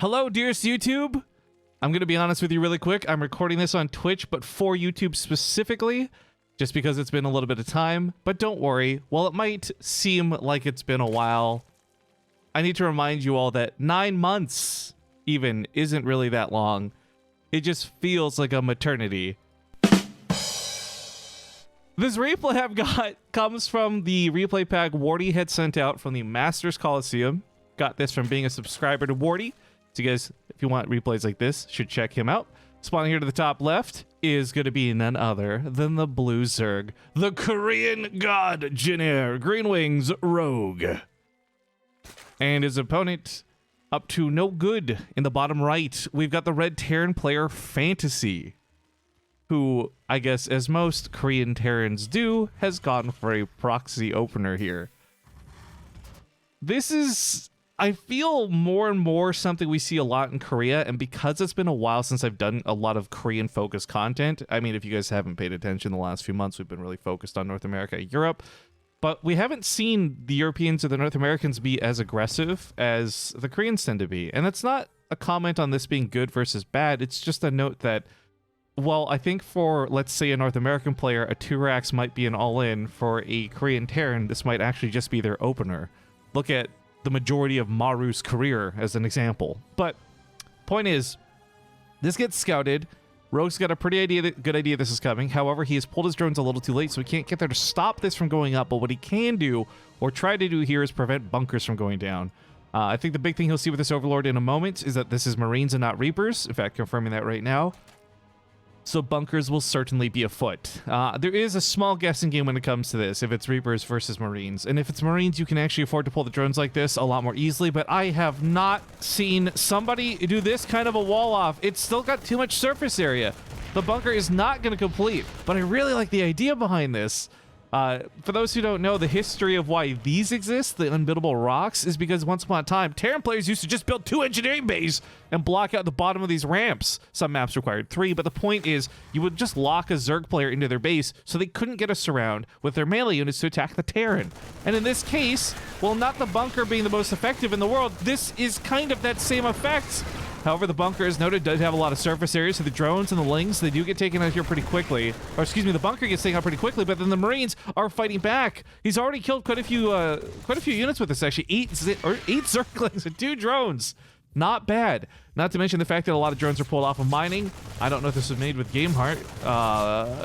Hello, dearest YouTube. I'm going to be honest with you really quick. I'm recording this on Twitch, but for YouTube specifically, just because it's been a little bit of time. But don't worry, while it might seem like it's been a while, I need to remind you all that 9 months even isn't really that long. It just feels like a maternity. This replay I've got comes from the replay pack Wardy had sent out from the Masters Coliseum. Got this from being a subscriber to Wardy. So you guys, if you want replays like this, should check him out. Spawning here to the top left is going to be none other than the Blue Zerg, the Korean god Jin-Air, Green Wings Rogue. And his opponent up to no good in the bottom right. We've got the Red Terran player Fantasy, who, I guess as most Korean Terrans do, has gone for a proxy opener here. This is, I feel, more and more something we see a lot in Korea, and because it's been a while since I've done a lot of Korean-focused content, I mean, if you guys haven't paid attention the last few months, we've been really focused on North America and Europe, but we haven't seen the Europeans or the North Americans be as aggressive as the Koreans tend to be. And it's not a comment on this being good versus bad, it's just a note that, well, I think for, let's say, a North American player, a 2-Rax might be an all-in. For a Korean Terran, this might actually just be their opener. Look at the majority of Maru's career as an example. But point is, this gets scouted. Rogue's got a good idea this is coming. However, he has pulled his drones a little too late, so he can't get there to stop this from going up. But what he can do, or try to do here, is prevent bunkers from going down. I think the big thing he'll see with this Overlord in a moment is that this is Marines and not Reapers. In fact, confirming that right now. So bunkers will certainly be afoot. There is a small guessing game when it comes to this, if it's Reapers versus Marines. And if it's Marines, you can actually afford to pull the drones like this a lot more easily, but I have not seen somebody do this kind of a wall off. It's still got too much surface area. The bunker is not going to complete, but I really like the idea behind this. For those who don't know, the history of why these exist, the unbuildable rocks, is because once upon a time, Terran players used to just build 2 engineering bays and block out the bottom of these ramps. Some maps required 3, but the point is, you would just lock a Zerg player into their base so they couldn't get a surround with their melee units to attack the Terran. And in this case, well, not the bunker being the most effective in the world, this is kind of that same effect. However, the bunker, as noted, does have a lot of surface area, so the drones and the Lings, they do get taken out here pretty quickly. Or, excuse me, the bunker gets taken out pretty quickly, but then the Marines are fighting back. He's already killed quite a few units with this, actually. 8 Zerglings and 2 drones. Not bad. Not to mention the fact that a lot of drones are pulled off of mining. I don't know if this was made with Gameheart.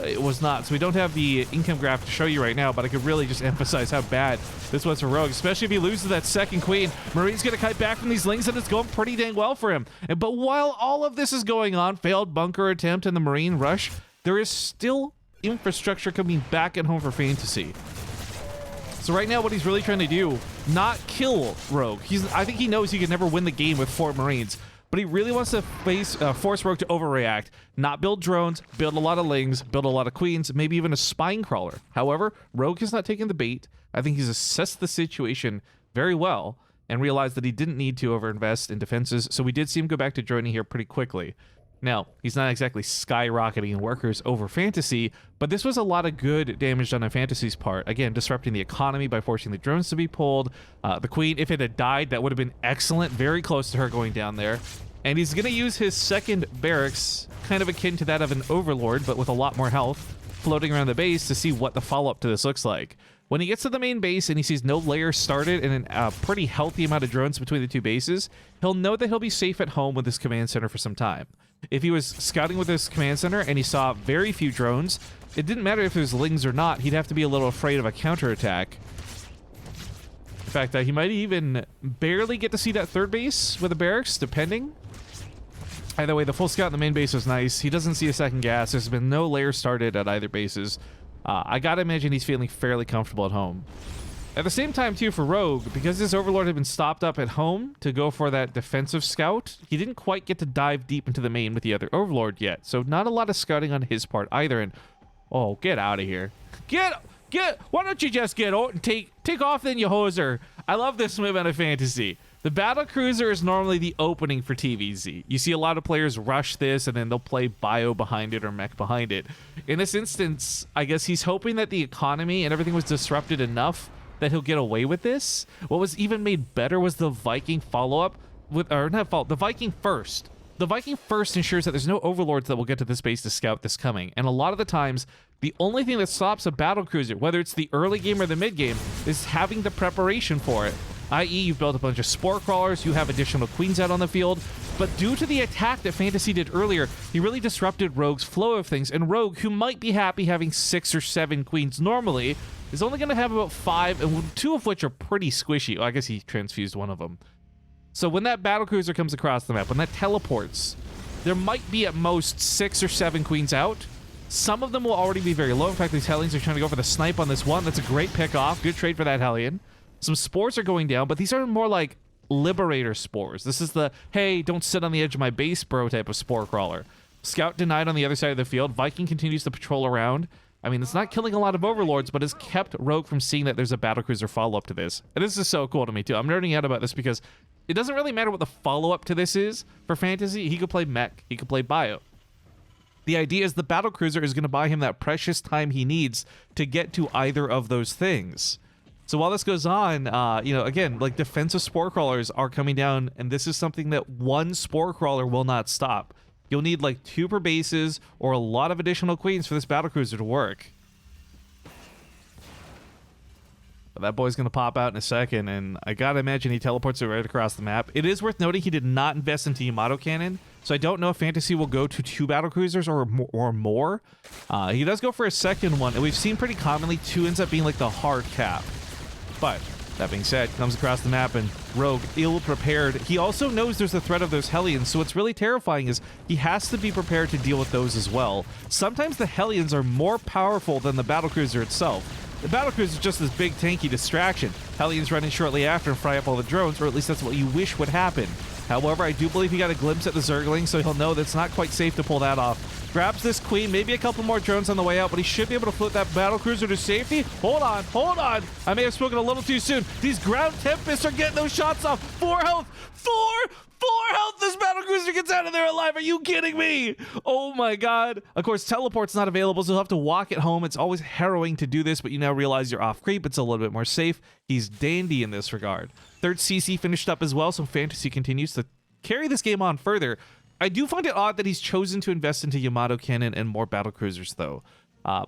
It was not. So we don't have the income graph to show you right now, but I could really just emphasize how bad this was for Rogue, especially if he loses that second queen. Marine's going to kite back from these Lings, and it's going pretty dang well for him. But while all of this is going on, failed bunker attempt and the Marine rush, there is still infrastructure coming back at home for Fantasy. So right now, what he's really trying to do, not kill Rogue. I think he knows he can never win the game with 4 Marines, but he really wants to force Rogue to overreact, not build drones, build a lot of Lings, build a lot of Queens, maybe even a Spine Crawler. However, Rogue has not taken the bait. I think he's assessed the situation very well and realized that he didn't need to overinvest in defenses, so we did see him go back to droning here pretty quickly. Now, he's not exactly skyrocketing workers over Fantasy, but this was a lot of good damage done on Fantasy's part. Again, disrupting the economy by forcing the drones to be pulled. The Queen, if it had died, that would have been excellent. Very close to her going down there. And he's going to use his second barracks, kind of akin to that of an Overlord, but with a lot more health, floating around the base to see what the follow-up to this looks like. When he gets to the main base and he sees no layers started and a pretty healthy amount of drones between the 2 bases, he'll know that he'll be safe at home with his command center for some time. If he was scouting with his command center and he saw very few drones, it didn't matter if there's Lings or not, he'd have to be a little afraid of a counterattack. In fact, he might even barely get to see that 3rd base with a barracks, depending. Either way, the full scout in the main base was nice. He doesn't see a second gas. There's been no layers started at either bases. I gotta imagine he's feeling fairly comfortable at home. At the same time, too, for Rogue, because his Overlord had been stopped up at home to go for that defensive scout, he didn't quite get to dive deep into the main with the other Overlord yet. So not a lot of scouting on his part either. And oh, get out of here. Why don't you just get out and take off then, you hoser. I love this move out of Fantasy. The Battle Cruiser is normally the opening for TVZ. You see a lot of players rush this and then they'll play Bio behind it or Mech behind it. In this instance, I guess he's hoping that the economy and everything was disrupted enough that he'll get away with this. What was even made better was the Viking follow-up or not Vault, the Viking first. The Viking first ensures that there's no overlords that will get to this base to scout this coming. And a lot of the times, the only thing that stops a battlecruiser, whether it's the early game or the mid game, is having the preparation for it. I.e., you've built a bunch of spore crawlers, you have additional queens out on the field, but due to the attack that Fantasy did earlier, he really disrupted Rogue's flow of things, and Rogue, who might be happy having 6 or 7 queens normally, is only going to have about 5, and 2 of which are pretty squishy. Well, I guess he transfused one of them. So when that battlecruiser comes across the map, when that teleports, there might be at most 6 or 7 queens out. Some of them will already be very low. In fact, these Hellions are trying to go for the snipe on this one. That's a great pick off. Good trade for that Hellion. Some spores are going down, but these are more like Liberator spores. This is the, hey, don't sit on the edge of my base, bro, type of spore crawler. Scout denied on the other side of the field. Viking continues to patrol around. I mean, it's not killing a lot of overlords, but has kept Rogue from seeing that there's a battlecruiser follow-up to this. And this is so cool to me, too. I'm nerding out about this because it doesn't really matter what the follow-up to this is for Fantasy. He could play mech. He could play bio. The idea is the battlecruiser is going to buy him that precious time he needs to get to either of those things. So while this goes on, again, like defensive spore crawlers are coming down, and this is something that one spore crawler will not stop. You'll need like 2 per bases or a lot of additional queens for this battlecruiser to work. But that boy's going to pop out in a second, and I gotta imagine he teleports it right across the map. It is worth noting he did not invest into Yamato Cannon, so I don't know if Fantasy will go to 2 battlecruisers or more. He does go for a second one, and we've seen pretty commonly 2 ends up being like the hard cap. But that being said, comes across the map and Rogue ill-prepared. He also knows there's the threat of those Hellions, so what's really terrifying is he has to be prepared to deal with those as well. Sometimes the Hellions are more powerful than the battlecruiser itself. The battlecruiser is just this big tanky distraction. Hellions run in shortly after and fry up all the drones, or at least that's what you wish would happen. However, I do believe he got a glimpse at the Zergling, so he'll know that it's not quite safe to pull that off. Grabs this queen, maybe a couple more drones on the way out, but he should be able to float that battlecruiser to safety. Hold on, hold on. I may have spoken a little too soon. These ground tempests are getting those shots off. 4 health. 4 health. This battlecruiser gets out of there alive. Are you kidding me? Oh my god. Of course, teleport's not available, so he'll have to walk it home. It's always harrowing to do this, but you now realize you're off creep. It's a little bit more safe. He's dandy in this regard. 3rd CC finished up as well, so Fantasy continues to carry this game on further. I do find it odd that he's chosen to invest into Yamato Cannon and more battlecruisers, though.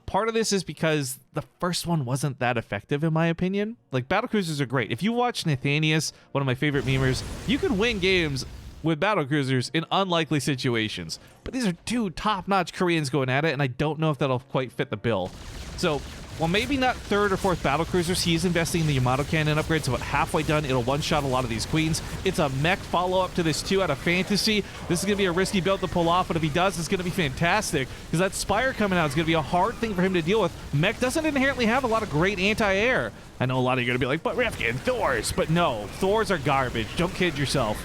Part of this is because the first one wasn't that effective, in my opinion. Like, battlecruisers are great. If you watch Nathanius, one of my favorite memers, you can win games with battlecruisers in unlikely situations. But these are 2 top-notch Koreans going at it, and I don't know if that'll quite fit the bill. So, while maybe not 3rd or 4th battlecruisers, he is investing in the Yamato Cannon upgrade. It's about halfway done. It'll one-shot a lot of these queens. It's a mech follow-up to this 2 out of Fantasy. This is going to be a risky build to pull off, but if he does, it's going to be fantastic, because that Spire coming out is going to be a hard thing for him to deal with. Mech doesn't inherently have a lot of great anti-air. I know a lot of you are going to be like, but Rifkin, Thors. But no, Thors are garbage. Don't kid yourself.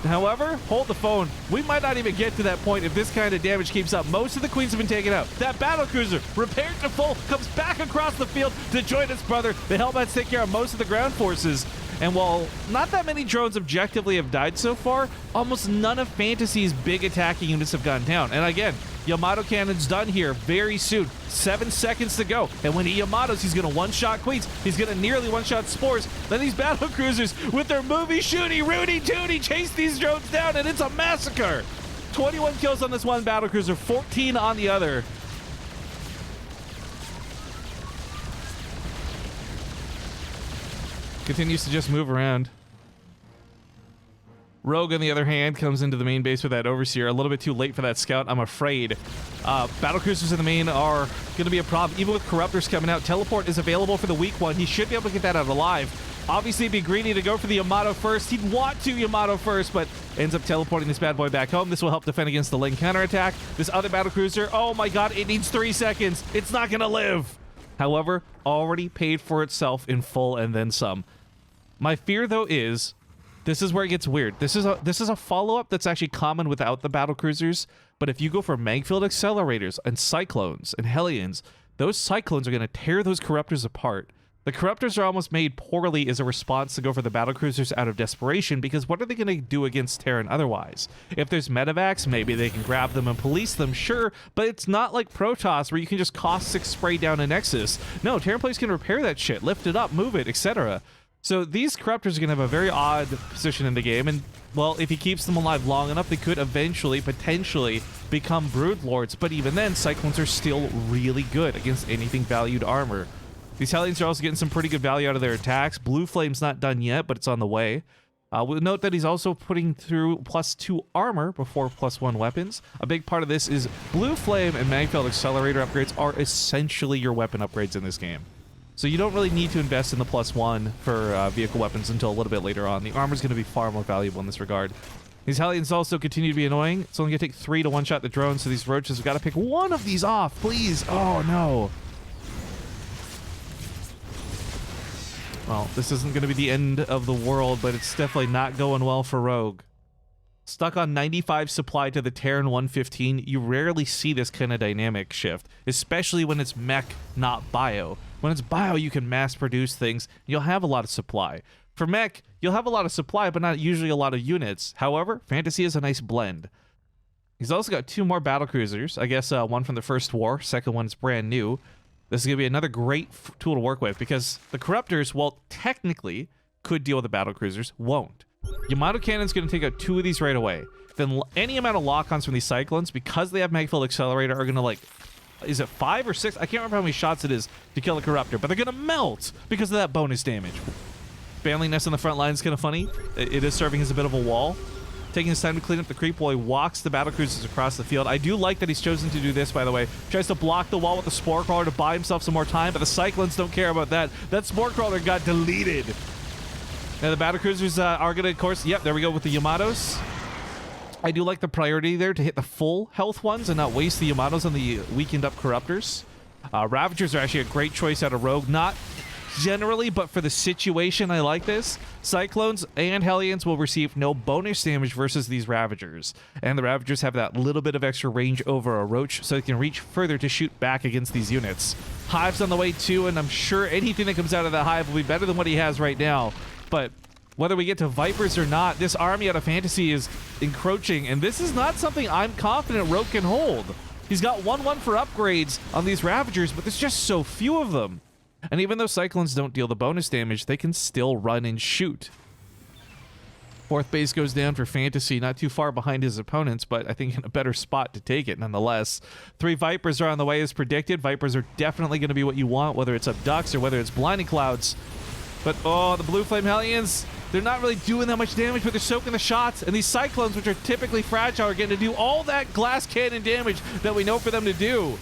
However, hold the phone. We might not even get to that point if this kind of damage keeps up. Most of the queens have been taken out. That battlecruiser, repaired to full, comes back across the field to join its brother. The Hellbats take care of most of the ground forces. And while not that many drones objectively have died so far, almost none of Fantasy's big attacking units have gone down. And again, Yamato Cannon's done here very soon. 7 seconds to go. And when he Yamatos, he's going to one-shot queens. He's going to nearly one-shot spores. Then these battlecruisers, with their movie shooty, Rudy Tooty, chase these drones down, and it's a massacre. 21 kills on this one battlecruiser, 14 on the other. Continues to just move around. Rogue, on the other hand, comes into the main base with that Overseer. A little bit too late for that Scout, I'm afraid. Battlecruisers in the main are going to be a problem. Even with Corruptors coming out, Teleport is available for the weak one. He should be able to get that out alive. Obviously, be greedy to go for the Yamato first. He'd want to Yamato first, but ends up teleporting this bad boy back home. This will help defend against the Ling counterattack. This other Battlecruiser, oh my god, it needs 3 seconds. It's not going to live. However, already paid for itself in full and then some. My fear, though, is this is where it gets weird. This is a follow-up that's actually common without the battlecruisers, but if you go for Magfield accelerators and Cyclones and Hellions, those Cyclones are going to tear those Corruptors apart. The Corruptors are almost made poorly as a response to go for the battlecruisers out of desperation, because what are they going to do against Terran otherwise? If there's medevacs, maybe they can grab them and police them, sure, but it's not like Protoss where you can just cost 6 spray down a Nexus. No, Terran players can repair that shit, lift it up, move it, etc. So these Corruptors are going to have a very odd position in the game, and, well, if he keeps them alive long enough, they could eventually, potentially, become Broodlords, but even then, Cyclones are still really good against anything valued armor. These Hellions are also getting some pretty good value out of their attacks. Blue Flame's not done yet, but it's on the way. We'll note that he's also putting through +2 armor before +1 weapons. A big part of this is Blue Flame and Magfield Accelerator upgrades are essentially your weapon upgrades in this game. So you don't really need to invest in the +1 for vehicle weapons until a little bit later on. The armor's going to be far more valuable in this regard. These Hellions also continue to be annoying. It's only going to take 3 to one-shot the drone, so these Roaches have got to pick one of these off, please. Oh, no. Well, this isn't going to be the end of the world, but it's definitely not going well for Rogue. Stuck on 95 supply to the Terran 115, you rarely see this kind of dynamic shift, especially when it's mech, not bio. When it's bio, you can mass produce things, you'll have a lot of supply. For mech, you'll have a lot of supply, but not usually a lot of units. However, Fantasy is a nice blend. He's also got 2 more battlecruisers. I guess one from the first war, second one's brand new. This is going to be another great tool to work with, because the Corruptors, well, technically could deal with the battlecruisers, won't. Yamato Cannon's going to take out 2 of these right away. Then any amount of lock-ons from these Cyclones, because they have Magfield Accelerator, are going to, like, is it 5 or 6? I can't remember how many shots it is to kill a Corruptor, but they're going to melt because of that bonus damage. Baneling Nest on the front line is kind of funny. It is serving as a bit of a wall. Taking his time to clean up the creep while he walks the battlecruisers across the field. I do like that he's chosen to do this, by the way. Tries to block the wall with the Spore Crawler to buy himself some more time, but the Cyclones don't care about that. That Spore Crawler got deleted. Now the battlecruisers are going to, of course, yep, there we go with the Yamatos. I do like the priority there to hit the full health ones and not waste the Yamatos on the weakened up Corruptors. Ravagers are actually a great choice out of Rogue. Not generally, but for the situation, I like this. Cyclones and Hellions will receive no bonus damage versus these Ravagers. And the Ravagers have that little bit of extra range over a Roach, so they can reach further to shoot back against these units. Hive's on the way too, and I'm sure anything that comes out of that Hive will be better than what he has right now. But whether we get to Vipers or not, this army out of Fantasy is encroaching, and this is not something I'm confident Rogue can hold. He's got 1-1 for upgrades on these Ravagers, but there's just so few of them. And even though Cyclones don't deal the bonus damage, they can still run and shoot. 4th base goes down for Fantasy, not too far behind his opponents, but I think in a better spot to take it nonetheless. 3 Vipers are on the way as predicted. Vipers are definitely going to be what you want, whether it's Abducts or whether it's Blinding Clouds. But, oh, the Blue Flame Hellions, they're not really doing that much damage, but they're soaking the shots. And these Cyclones, which are typically fragile, are getting to do all that glass cannon damage that we know for them to do.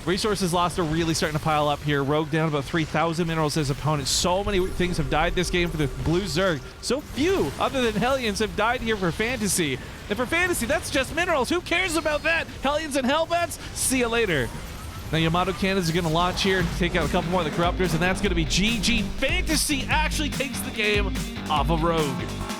Resources lost are really starting to pile up here. Rogue down about 3,000 minerals as opponent. So many things have died this game for the Blue Zerg. So few, other than Hellions, have died here for Fantasy. And for Fantasy, that's just minerals. Who cares about that? Hellions and Hellbats? See you later. Now Yamato Cannons are going to launch here and take out a couple more of the Corruptors, and that's going to be GG. Fantasy actually takes the game off of Rogue.